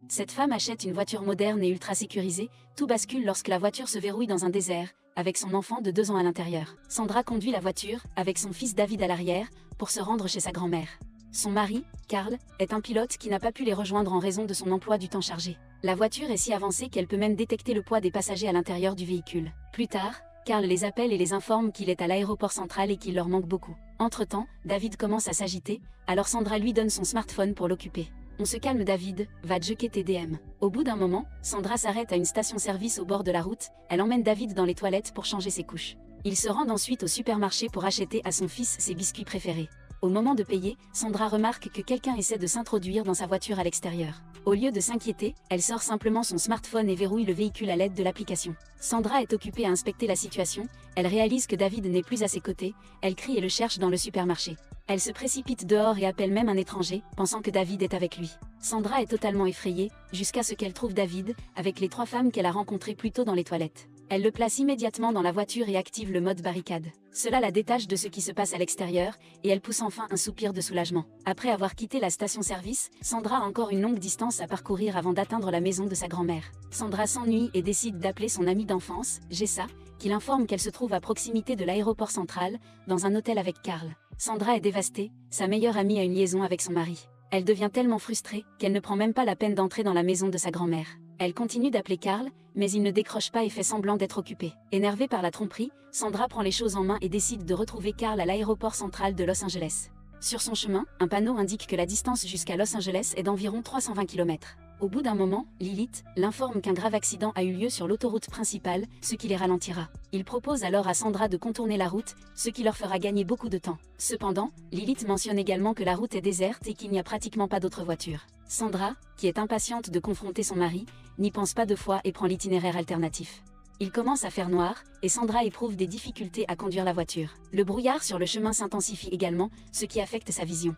Cette femme achète une voiture moderne et ultra sécurisée, tout bascule lorsque la voiture se verrouille dans un désert, avec son enfant de 2 ans à l'intérieur. Sandra conduit la voiture, avec son fils David à l'arrière, pour se rendre chez sa grand-mère. Son mari, Carl, est un pilote qui n'a pas pu les rejoindre en raison de son emploi du temps chargé. La voiture est si avancée qu'elle peut même détecter le poids des passagers à l'intérieur du véhicule. Plus tard, Carl les appelle et les informe qu'il est à l'aéroport central et qu'il leur manque beaucoup. Entre-temps, David commence à s'agiter, alors Sandra lui donne son smartphone pour l'occuper. On se calme David, va checker tes DM. Au bout d'un moment, Sandra s'arrête à une station-service au bord de la route, elle emmène David dans les toilettes pour changer ses couches. Ils se rendent ensuite au supermarché pour acheter à son fils ses biscuits préférés. Au moment de payer, Sandra remarque que quelqu'un essaie de s'introduire dans sa voiture à l'extérieur. Au lieu de s'inquiéter, elle sort simplement son smartphone et verrouille le véhicule à l'aide de l'application. Sandra est occupée à inspecter la situation, elle réalise que David n'est plus à ses côtés, elle crie et le cherche dans le supermarché. Elle se précipite dehors et appelle même un étranger, pensant que David est avec lui. Sandra est totalement effrayée, jusqu'à ce qu'elle trouve David, avec les 3 femmes qu'elle a rencontrées plus tôt dans les toilettes. Elle le place immédiatement dans la voiture et active le mode barricade. Cela la détache de ce qui se passe à l'extérieur, et elle pousse enfin un soupir de soulagement. Après avoir quitté la station-service, Sandra a encore une longue distance à parcourir avant d'atteindre la maison de sa grand-mère. Sandra s'ennuie et décide d'appeler son amie d'enfance, Jessa, qui l'informe qu'elle se trouve à proximité de l'aéroport central, dans un hôtel avec Carl. Sandra est dévastée, sa meilleure amie a une liaison avec son mari. Elle devient tellement frustrée qu'elle ne prend même pas la peine d'entrer dans la maison de sa grand-mère. Elle continue d'appeler Carl, mais il ne décroche pas et fait semblant d'être occupé. Énervée par la tromperie, Sandra prend les choses en main et décide de retrouver Carl à l'aéroport central de Los Angeles. Sur son chemin, un panneau indique que la distance jusqu'à Los Angeles est d'environ 320 km. Au bout d'un moment, Lilith l'informe qu'un grave accident a eu lieu sur l'autoroute principale, ce qui les ralentira. Il propose alors à Sandra de contourner la route, ce qui leur fera gagner beaucoup de temps. Cependant, Lilith mentionne également que la route est déserte et qu'il n'y a pratiquement pas d'autres voitures. Sandra, qui est impatiente de confronter son mari, n'y pense pas 2 fois et prend l'itinéraire alternatif. Il commence à faire noir, et Sandra éprouve des difficultés à conduire la voiture. Le brouillard sur le chemin s'intensifie également, ce qui affecte sa vision.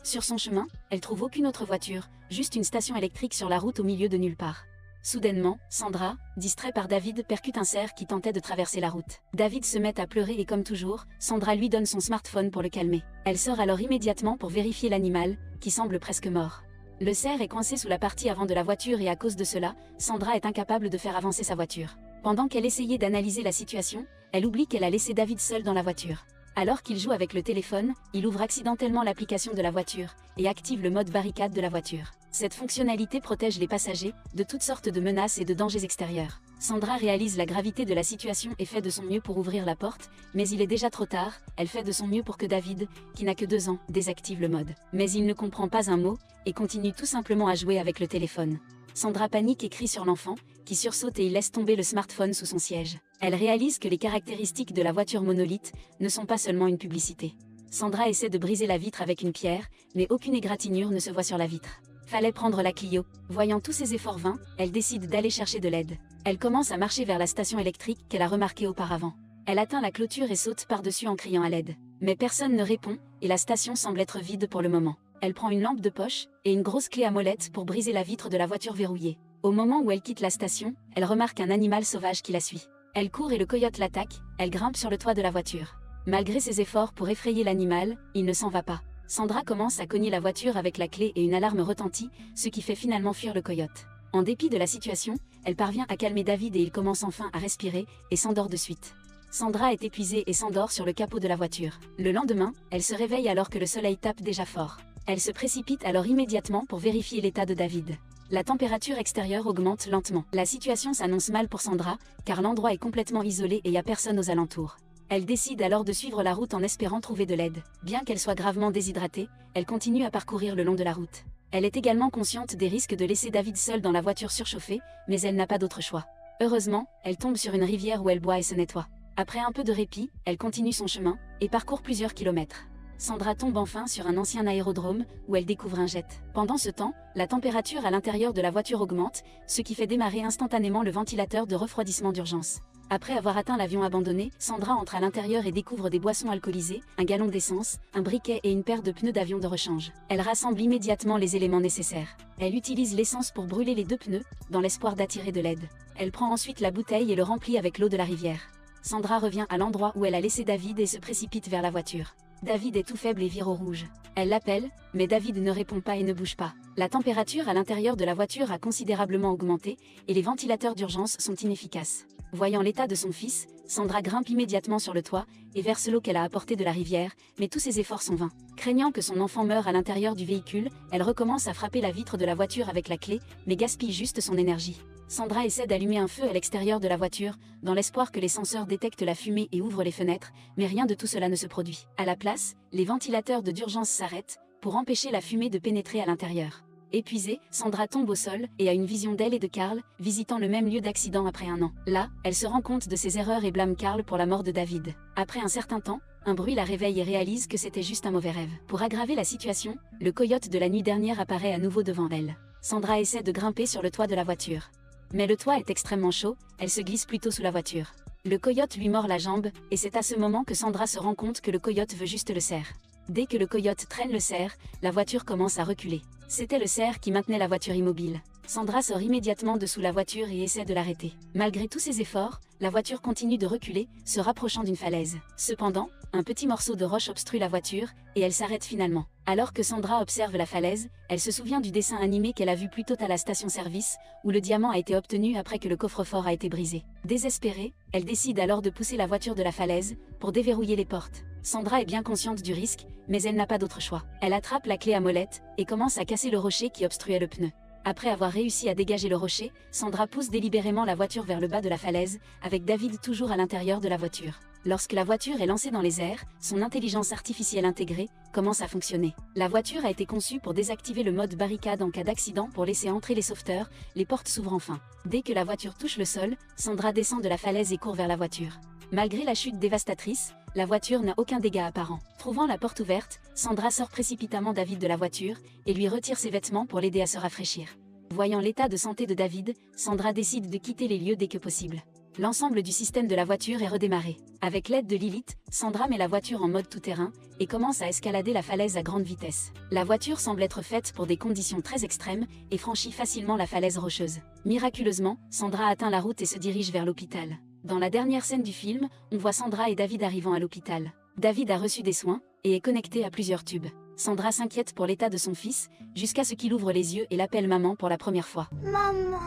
Sur son chemin, elle trouve aucune autre voiture, juste une station électrique sur la route au milieu de nulle part. Soudainement, Sandra, distrait par David, percute un cerf qui tentait de traverser la route. David se met à pleurer et comme toujours, Sandra lui donne son smartphone pour le calmer. Elle sort alors immédiatement pour vérifier l'animal, qui semble presque mort. Le cerf est coincé sous la partie avant de la voiture et à cause de cela, Sandra est incapable de faire avancer sa voiture. Pendant qu'elle essayait d'analyser la situation, elle oublie qu'elle a laissé David seul dans la voiture. Alors qu'il joue avec le téléphone, il ouvre accidentellement l'application de la voiture et active le mode barricade de la voiture. Cette fonctionnalité protège les passagers de toutes sortes de menaces et de dangers extérieurs. Sandra réalise la gravité de la situation et fait de son mieux pour ouvrir la porte, mais il est déjà trop tard, elle fait de son mieux pour que David, qui n'a que 2 ans, désactive le mode. Mais il ne comprend pas un mot, et continue tout simplement à jouer avec le téléphone. Sandra panique et crie sur l'enfant, qui sursaute et il laisse tomber le smartphone sous son siège. Elle réalise que les caractéristiques de la voiture monolithe ne sont pas seulement une publicité. Sandra essaie de briser la vitre avec une pierre, mais aucune égratignure ne se voit sur la vitre. Fallait prendre la Clio. Voyant tous ses efforts vains, elle décide d'aller chercher de l'aide. Elle commence à marcher vers la station électrique qu'elle a remarquée auparavant. Elle atteint la clôture et saute par-dessus en criant à l'aide. Mais personne ne répond, et la station semble être vide pour le moment. Elle prend une lampe de poche, et une grosse clé à molette pour briser la vitre de la voiture verrouillée. Au moment où elle quitte la station, elle remarque un animal sauvage qui la suit. Elle court et le coyote l'attaque, elle grimpe sur le toit de la voiture. Malgré ses efforts pour effrayer l'animal, il ne s'en va pas. Sandra commence à cogner la voiture avec la clé et une alarme retentit, ce qui fait finalement fuir le coyote. En dépit de la situation, elle parvient à calmer David et il commence enfin à respirer, et s'endort de suite. Sandra est épuisée et s'endort sur le capot de la voiture. Le lendemain, elle se réveille alors que le soleil tape déjà fort. Elle se précipite alors immédiatement pour vérifier l'état de David. La température extérieure augmente lentement. La situation s'annonce mal pour Sandra, car l'endroit est complètement isolé et il n'y a personne aux alentours. Elle décide alors de suivre la route en espérant trouver de l'aide. Bien qu'elle soit gravement déshydratée, elle continue à parcourir le long de la route. Elle est également consciente des risques de laisser David seul dans la voiture surchauffée, mais elle n'a pas d'autre choix. Heureusement, elle tombe sur une rivière où elle boit et se nettoie. Après un peu de répit, elle continue son chemin, et parcourt plusieurs kilomètres. Sandra tombe enfin sur un ancien aérodrome, où elle découvre un jet. Pendant ce temps, la température à l'intérieur de la voiture augmente, ce qui fait démarrer instantanément le ventilateur de refroidissement d'urgence. Après avoir atteint l'avion abandonné, Sandra entre à l'intérieur et découvre des boissons alcoolisées, un gallon d'essence, un briquet et une paire de pneus d'avion de rechange. Elle rassemble immédiatement les éléments nécessaires. Elle utilise l'essence pour brûler les 2 pneus, dans l'espoir d'attirer de l'aide. Elle prend ensuite la bouteille et le remplit avec l'eau de la rivière. Sandra revient à l'endroit où elle a laissé David et se précipite vers la voiture. David est tout faible et vire au rouge. Elle l'appelle, mais David ne répond pas et ne bouge pas. La température à l'intérieur de la voiture a considérablement augmenté, et les ventilateurs d'urgence sont inefficaces. Voyant l'état de son fils, Sandra grimpe immédiatement sur le toit, et verse l'eau qu'elle a apportée de la rivière, mais tous ses efforts sont vains. Craignant que son enfant meure à l'intérieur du véhicule, elle recommence à frapper la vitre de la voiture avec la clé, mais gaspille juste son énergie. Sandra essaie d'allumer un feu à l'extérieur de la voiture, dans l'espoir que les senseurs détectent la fumée et ouvrent les fenêtres, mais rien de tout cela ne se produit. À la place, les ventilateurs d'urgence s'arrêtent, pour empêcher la fumée de pénétrer à l'intérieur. Épuisée, Sandra tombe au sol et a une vision d'elle et de Carl, visitant le même lieu d'accident après un an. Là, elle se rend compte de ses erreurs et blâme Carl pour la mort de David. Après un certain temps, un bruit la réveille et réalise que c'était juste un mauvais rêve. Pour aggraver la situation, le coyote de la nuit dernière apparaît à nouveau devant elle. Sandra essaie de grimper sur le toit de la voiture. Mais le toit est extrêmement chaud, elle se glisse plutôt sous la voiture. Le coyote lui mord la jambe, et c'est à ce moment que Sandra se rend compte que le coyote veut juste le cerf. Dès que le coyote traîne le cerf, la voiture commence à reculer. C'était le cerf qui maintenait la voiture immobile. Sandra sort immédiatement de sous la voiture et essaie de l'arrêter. Malgré tous ses efforts, la voiture continue de reculer, se rapprochant d'une falaise. Cependant, un petit morceau de roche obstrue la voiture, et elle s'arrête finalement. Alors que Sandra observe la falaise, elle se souvient du dessin animé qu'elle a vu plus tôt à la station-service, où le diamant a été obtenu après que le coffre-fort a été brisé. Désespérée, elle décide alors de pousser la voiture de la falaise, pour déverrouiller les portes. Sandra est bien consciente du risque, mais elle n'a pas d'autre choix. Elle attrape la clé à molette, et commence à casser le rocher qui obstruait le pneu. Après avoir réussi à dégager le rocher, Sandra pousse délibérément la voiture vers le bas de la falaise, avec David toujours à l'intérieur de la voiture. Lorsque la voiture est lancée dans les airs, son intelligence artificielle intégrée commence à fonctionner. La voiture a été conçue pour désactiver le mode barricade en cas d'accident pour laisser entrer les sauveteurs, les portes s'ouvrent enfin. Dès que la voiture touche le sol, Sandra descend de la falaise et court vers la voiture. Malgré la chute dévastatrice, la voiture n'a aucun dégât apparent. Trouvant la porte ouverte, Sandra sort précipitamment David de la voiture et lui retire ses vêtements pour l'aider à se rafraîchir. Voyant l'état de santé de David, Sandra décide de quitter les lieux dès que possible. L'ensemble du système de la voiture est redémarré. Avec l'aide de Lilith, Sandra met la voiture en mode tout-terrain et commence à escalader la falaise à grande vitesse. La voiture semble être faite pour des conditions très extrêmes et franchit facilement la falaise rocheuse. Miraculeusement, Sandra atteint la route et se dirige vers l'hôpital. Dans la dernière scène du film, on voit Sandra et David arrivant à l'hôpital. David a reçu des soins et est connecté à plusieurs tubes. Sandra s'inquiète pour l'état de son fils, jusqu'à ce qu'il ouvre les yeux et l'appelle maman pour la première fois. Maman.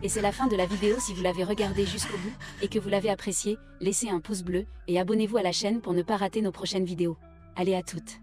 Et c'est la fin de la vidéo. Si vous l'avez regardée jusqu'au bout et que vous l'avez appréciée, laissez un pouce bleu et abonnez-vous à la chaîne pour ne pas rater nos prochaines vidéos. Allez, à toutes.